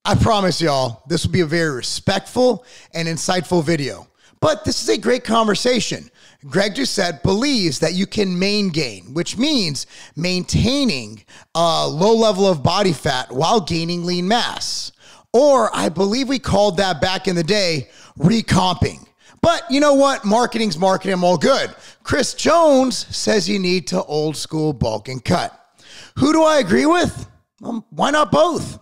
I promise y'all, this will be a very respectful and insightful video. But this is a great conversation. Greg Doucette believes that you can maingain, which means maintaining a low level of body fat while gaining lean mass. Or I believe we called that back in the day, recomping. But you know what? Marketing's marketing. I'm all good. Chris Jones says you need to old school bulk and cut. Who do I agree with? Why not both?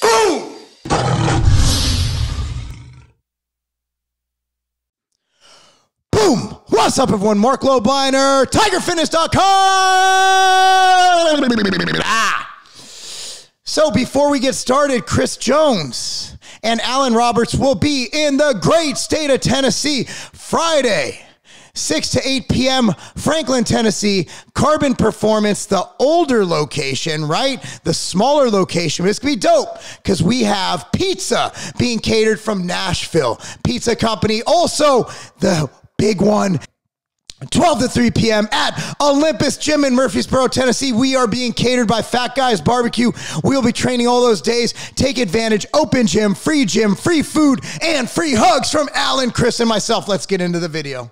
Boom! Boom! What's up, everyone? Marc Lobliner, tigerfitness.com. So before we get started, Chris Jones and Alan Roberts will be in the great state of Tennessee Friday, 6 to 8 p.m., Franklin, Tennessee, Carbon Performance, the older location, right? The smaller location. But it's going to be dope because we have pizza being catered from Nashville Pizza Company. Also, the big one, 12 to 3 p.m. at Olympus Gym in Murfreesboro, Tennessee. We are being catered by Fat Guys Barbecue. We'll be training all those days. Take advantage. Open gym, free food, and free hugs from Alan, Chris, and myself. Let's get into the video.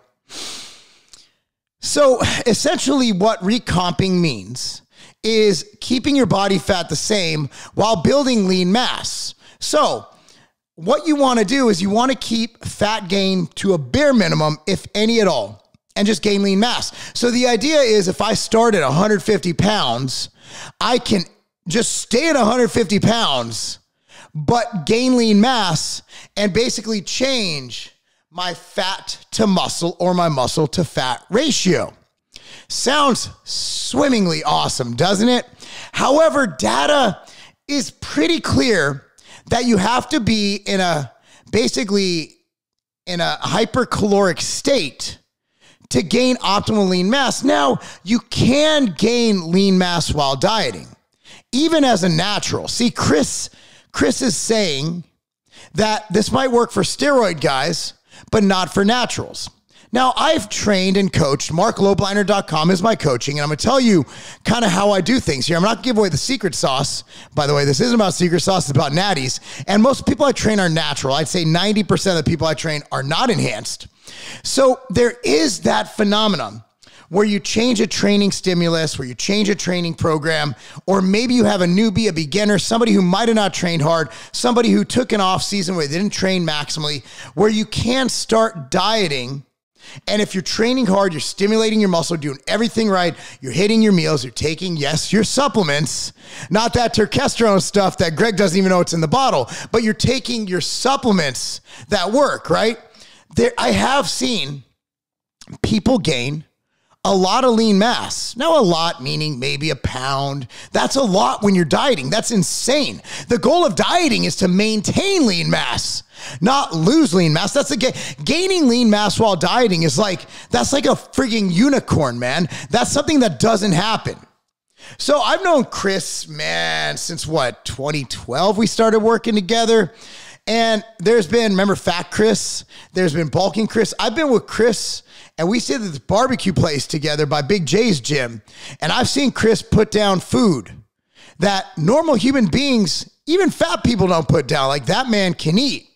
So essentially what recomping means is keeping your body fat the same while building lean mass. So what you want to do is you want to keep fat gain to a bare minimum, if any at all, and just gain lean mass. So the idea is if I start at 150 pounds, I can just stay at 150 pounds, but gain lean mass and basically change my fat to muscle or my muscle to fat ratio. Sounds swimmingly awesome, doesn't it? However, data is pretty clear that you have to be in a hypercaloric state to gain optimal lean mass. Now, you can gain lean mass while dieting, even as a natural. See, Chris is saying that this might work for steroid guys, but not for naturals. Now, I've trained and coached. MarcLobliner.com is my coaching, and I'm going to tell you kind of how I do things here. I'm not going to give away the secret sauce. By the way, this isn't about secret sauce. It's about natties. And most people I train are natural. I'd say 90% of the people I train are not enhanced. So there is that phenomenon where you change a training stimulus, where you change a training program, or maybe you have a newbie, a beginner, somebody who might have not trained hard, somebody who took an off season where they didn't train maximally, where you can start dieting. And if you're training hard, you're stimulating your muscle, doing everything right, you're hitting your meals, you're taking, yes, your supplements, not that testosterone stuff that Greg doesn't even know what's in the bottle, but you're taking your supplements that work, right? I have seen people gain a lot of lean mass. Now, a lot meaning maybe a pound. That's a lot when you're dieting. That's insane. The goal of dieting is to maintain lean mass, not lose lean mass. That's gaining lean mass while dieting is that's like a freaking unicorn, man. That's something that doesn't happen. So I've known Chris, man, since what, 2012 we started working together. And there's been, remember Fat Chris? There's been Bulking Chris. I've been with Chris, and we stayed at this barbecue place together by Big J's gym. And I've seen Chris put down food that normal human beings, even fat people, don't put down. Like, that man can eat.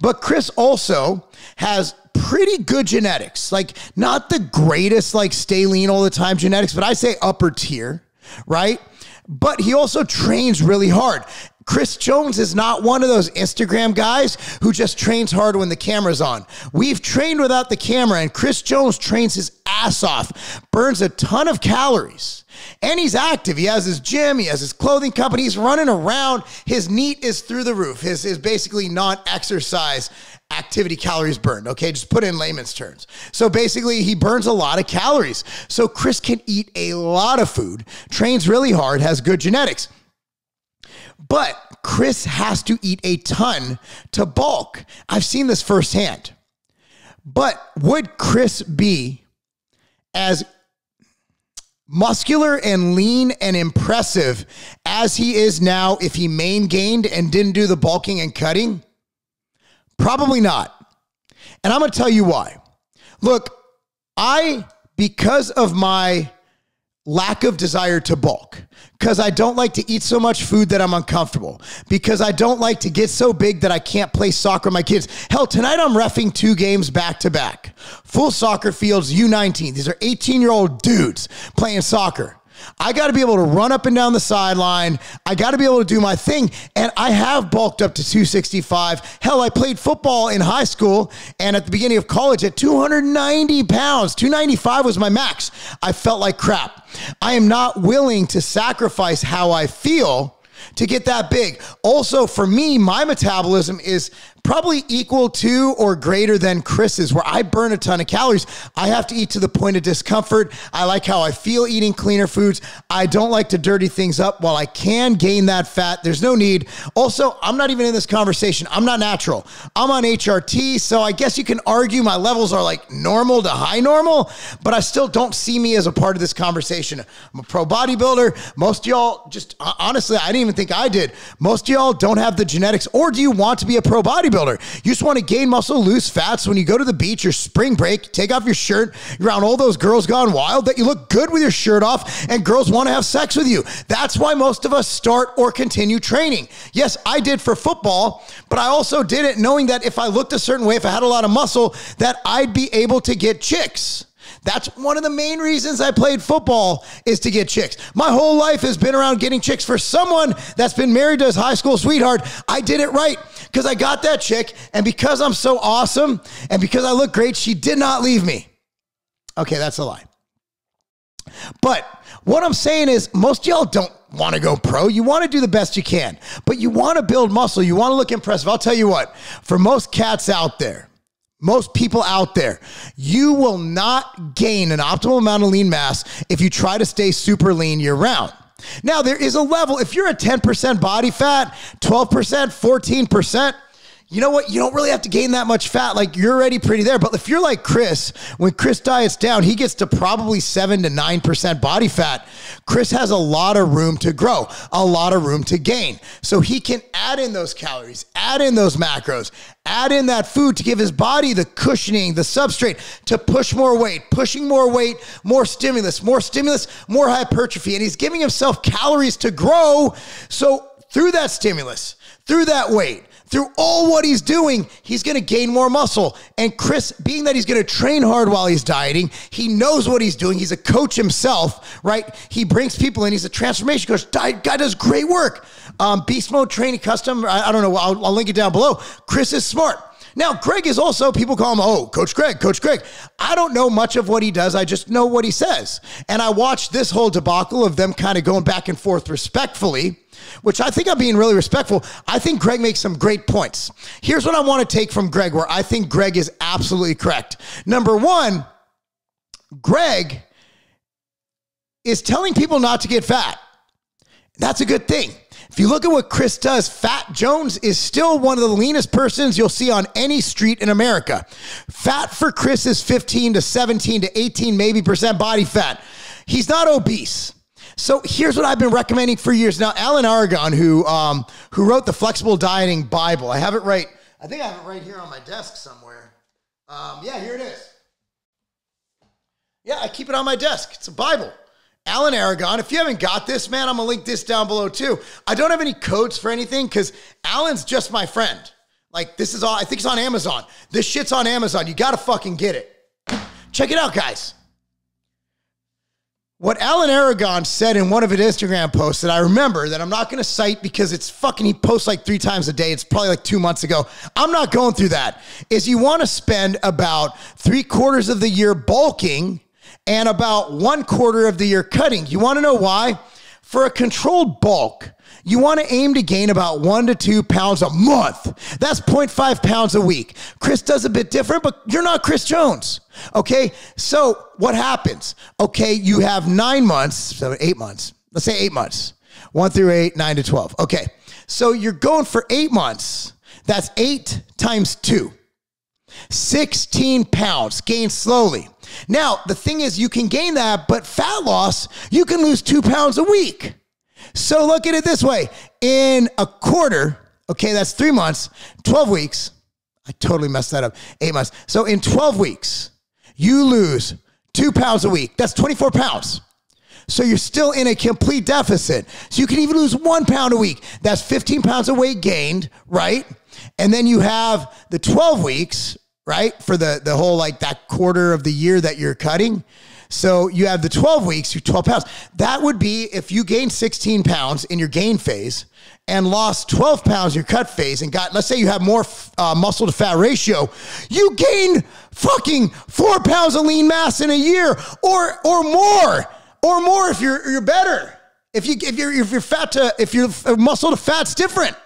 But Chris also has pretty good genetics. Like, not the greatest, like, stay lean all the time genetics, but I say upper tier, right? But he also trains really hard. Chris Jones is not one of those Instagram guys who just trains hard when the camera's on. We've trained without the camera, and Chris Jones trains his ass off, burns a ton of calories, and he's active. He has his gym, he has his clothing company, he's running around. His NEAT is through the roof. His basically non-exercise activity calories burned, okay? Just put it in layman's terms. So basically, he burns a lot of calories. So Chris can eat a lot of food, trains really hard, has good genetics. But Chris has to eat a ton to bulk. I've seen this firsthand. But would Chris be as muscular and lean and impressive as he is now if he gained and didn't do the bulking and cutting? Probably not. And I'm going to tell you why. Look, because of my lack of desire to bulk, because I don't like to eat so much food that I'm uncomfortable, because I don't like to get so big that I can't play soccer with my kids. Hell, tonight I'm reffing 2 games back to back. Full soccer fields, U19. These are 18-year-old dudes playing soccer. I got to be able to run up and down the sideline. I got to be able to do my thing. And I have bulked up to 265. Hell, I played football in high school and at the beginning of college at 290 pounds. 295 was my max. I felt like crap. I am not willing to sacrifice how I feel to get that big. Also, for me, my metabolism is probably equal to or greater than Chris's, where I burn a ton of calories. I have to eat to the point of discomfort. I like how I feel eating cleaner foods. I don't like to dirty things up. While I can gain that fat, there's no need. Also, I'm not even in this conversation. I'm not natural. I'm on HRT, so I guess you can argue my levels are like normal to high normal, but I still don't see me as a part of this conversation. I'm a pro bodybuilder. Most of y'all, just honestly, I didn't even think I did. Most of y'all don't have the genetics, or do you want to be a pro bodybuilder? You just want to gain muscle, lose fat, so when you go to the beach or spring break, take off your shirt, you're around all those girls gone wild, that you look good with your shirt off and girls want to have sex with you. That's why most of us start or continue training. Yes, I did for football, but I also did it knowing that if I looked a certain way, if I had a lot of muscle, that I'd be able to get chicks. That's one of the main reasons I played football, is to get chicks. My whole life has been around getting chicks. For someone that's been married to his high school sweetheart, I did it right, because I got that chick, and because I'm so awesome and because I look great, she did not leave me. Okay, that's a lie. But what I'm saying is, most of y'all don't want to go pro. You want to do the best you can, but you want to build muscle. You want to look impressive. I'll tell you what, for most cats out there, most people out there, you will not gain an optimal amount of lean mass if you try to stay super lean year round. Now, there is a level. If you're at 10% body fat, 12%, 14%, you know what? You don't really have to gain that much fat. Like, you're already pretty there. But if you're like Chris, when Chris diets down, he gets to probably 7 to 9% body fat. Chris has a lot of room to grow, a lot of room to gain. So he can add in those calories, add in those macros, add in that food to give his body the cushioning, the substrate to push more weight, pushing more weight, more stimulus, more hypertrophy. And he's giving himself calories to grow. So through that stimulus, through that weight, through all what he's doing, he's going to gain more muscle. And Chris, being that he's going to train hard while he's dieting, he knows what he's doing. He's a coach himself, right? He brings people in. He's a transformation coach. Guy does great work. Beast Mode Training Custom. I don't know. I'll link it down below. Chris is smart. Now, Greg is also, people call him, oh, Coach Greg, Coach Greg. I don't know much of what he does. I just know what he says. And I watched this whole debacle of them kind of going back and forth respectfully, which I think I'm being really respectful. I think Greg makes some great points. Here's what I want to take from Greg, where I think Greg is absolutely correct. Number one, Greg is telling people not to get fat. That's a good thing. If you look at what Chris does, Fat Jones is still one of the leanest persons you'll see on any street in America. Fat for Chris is 15 to 17 to 18 maybe percent body fat. He's not obese. So here's what I've been recommending for years. Now, Alan Aragon, who wrote the Flexible Dieting Bible, I think I have it right here on my desk somewhere. Yeah, here it is. Yeah, I keep it on my desk. It's a Bible. Alan Aragon. If you haven't got this, man, I'm going to link this down below too. I don't have any codes for anything because Alan's just my friend. Like, this is all, I think it's on Amazon. This shit's on Amazon. You got to fucking get it. Check it out, guys. What Alan Aragon said in one of his Instagram posts that I remember, that I'm not going to cite because it's fucking, he posts like 3 times a day. It's probably like 2 months ago. I'm not going through that. Is you want to spend about 3/4 of the year bulking and about 1/4 of the year cutting. You want to know why? For a controlled bulk, you want to aim to gain about 1 to 2 pounds a month. That's 0.5 pounds a week. Chris does a bit different, but you're not Chris Jones. Okay, so what happens? Okay, you have 9 months, so 8 months. Let's say 8 months. 1 through 8, 9 to 12. Okay, so you're going for 8 months. That's 8 times 2. 16 pounds, gain slowly. Now, the thing is, you can gain that, but fat loss, you can lose 2 pounds a week. So look at it this way. In a quarter, okay, that's 3 months, 12 weeks. I totally messed that up. 8 months. So in 12 weeks, you lose 2 pounds a week. That's 24 pounds. So you're still in a complete deficit. So you can even lose 1 pound a week. That's 15 pounds of weight gained, right? And then you have the 12 weeks, right? For the whole, like that quarter of the year that you're cutting. So you have the 12 weeks, you're 12 pounds. That would be if you gained 16 pounds in your gain phase and lost 12 pounds in your cut phase and got, let's say you have more muscle to fat ratio, you gain fucking 4 pounds of lean mass in a year or more if you're better. If your muscle to fat's different.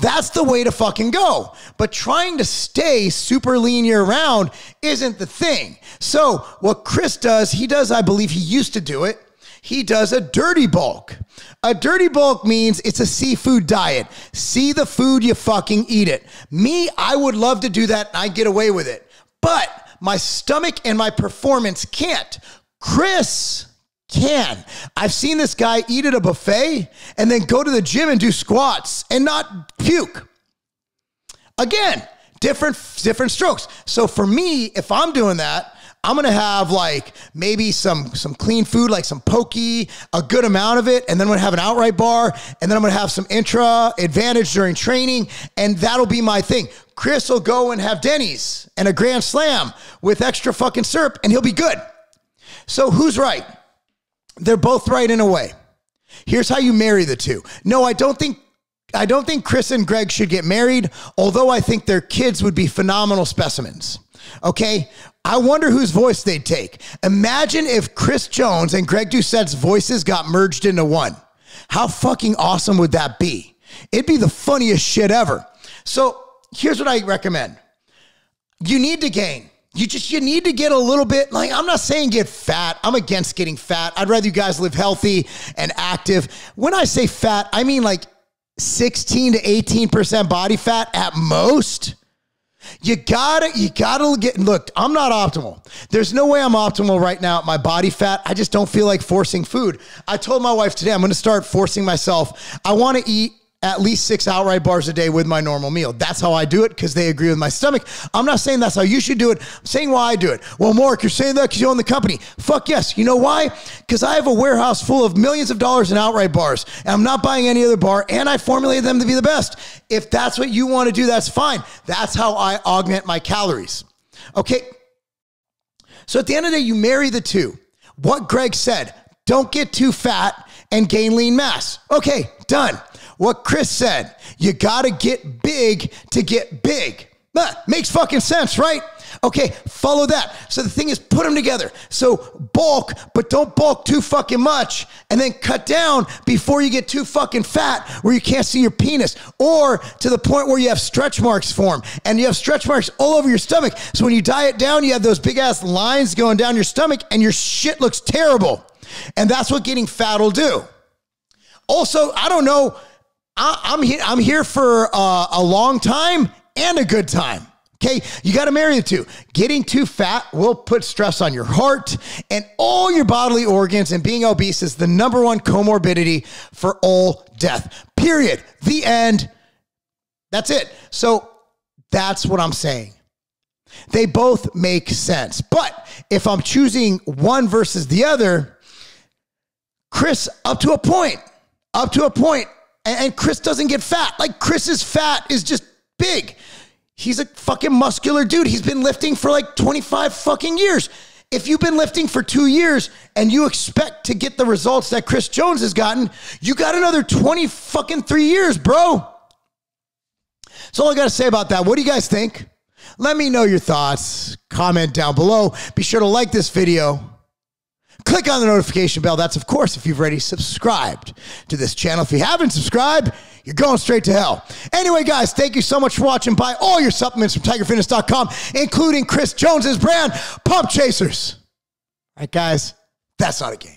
That's the way to fucking go. But trying to stay super lean year round isn't the thing. So what Chris does, I believe he used to do it. He does a dirty bulk. A dirty bulk means it's a seafood diet. See the food, you fucking eat it. Me, I would love to do that and I get away with it. But my stomach and my performance can't. Chris can. I've seen this guy eat at a buffet and then go to the gym and do squats and not puke. Again, different strokes. So for me, if I'm doing that, I'm going to have like maybe some clean food, like some poke, a good amount of it. And then I'm going to have an outright bar. And then I'm going to have some intra advantage during training. And that'll be my thing. Chris will go and have Denny's and a Grand Slam with extra fucking syrup and he'll be good. So who's right? They're both right in a way. Here's how you marry the two. No, I don't think Chris and Greg should get married, although I think their kids would be phenomenal specimens. Okay? I wonder whose voice they'd take. Imagine if Chris Jones and Greg Doucette's voices got merged into one. How fucking awesome would that be? It'd be the funniest shit ever. So here's what I recommend. You need to gain. You need to get a little bit, like, I'm not saying get fat. I'm against getting fat. I'd rather you guys live healthy and active. When I say fat, I mean like 16 to 18% body fat at most. You gotta get, look, I'm not optimal. There's no way I'm optimal right now at my body fat. I just don't feel like forcing food. I told my wife today, I'm going to start forcing myself. I want to eat at least 6 outright bars a day with my normal meal. That's how I do it because they agree with my stomach. I'm not saying that's how you should do it. I'm saying why I do it. Well, Marc, you're saying that because you own the company. Fuck yes. You know why? Because I have a warehouse full of millions of dollars in outright bars and I'm not buying any other bar and I formulated them to be the best. If that's what you want to do, that's fine. That's how I augment my calories. Okay. So at the end of the day, you marry the two. What Greg said, don't get too fat and gain lean mass. Okay, done. What Chris said, you got to get big to get big. Makes fucking sense, right? Okay, follow that. So the thing is, put them together. So bulk, but don't bulk too fucking much. And then cut down before you get too fucking fat where you can't see your penis. Or to the point where you have stretch marks form. And you have stretch marks all over your stomach. So when you diet down, you have those big ass lines going down your stomach and your shit looks terrible. And that's what getting fat will do. Also, I don't know. I'm here for a long time and a good time. Okay, you got to marry the two. Getting too fat will put stress on your heart and all your bodily organs, and being obese is the #1 comorbidity for all death. Period. The end. That's it. So that's what I'm saying. They both make sense. But if I'm choosing one versus the other, Chris, up to a point, and Chris doesn't get fat. Like, Chris's fat is just big. He's a fucking muscular dude. He's been lifting for like 25 fucking years. If you've been lifting for 2 years and you expect to get the results that Chris Jones has gotten, you got another 3 years, bro. That's all I got to say about that. What do you guys think? Let me know your thoughts. Comment down below. Be sure to like this video. Click on the notification bell. That's, of course, if you've already subscribed to this channel. If you haven't subscribed, you're going straight to hell. Anyway, guys, thank you so much for watching. Buy all your supplements from tigerfitness.com, including Chris Jones's brand, Pump Chasers. All right, guys, that's not a game.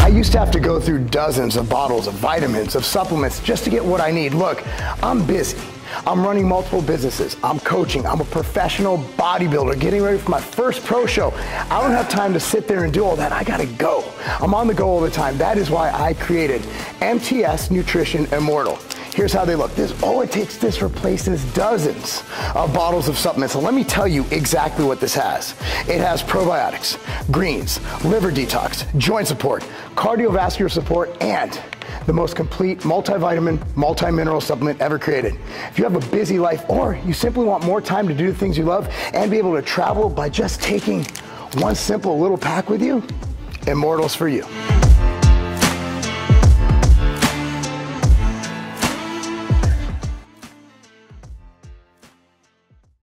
I used to have to go through dozens of bottles of vitamins, of supplements, just to get what I need. Look, I'm busy. I'm running multiple businesses. I'm coaching. I'm a professional bodybuilder getting ready for my first pro show. I don't have time to sit there and do all that. I gotta go. I'm on the go all the time. That is why I created MTS Nutrition Immortal. Here's how they look. This replaces dozens of bottles of supplements. So let me tell you exactly what this has. It has probiotics, greens, liver detox, joint support, cardiovascular support, and the most complete multivitamin, multi-mineral supplement ever created. If you have a busy life or you simply want more time to do the things you love and be able to travel by just taking one simple little pack with you, Immortals for you.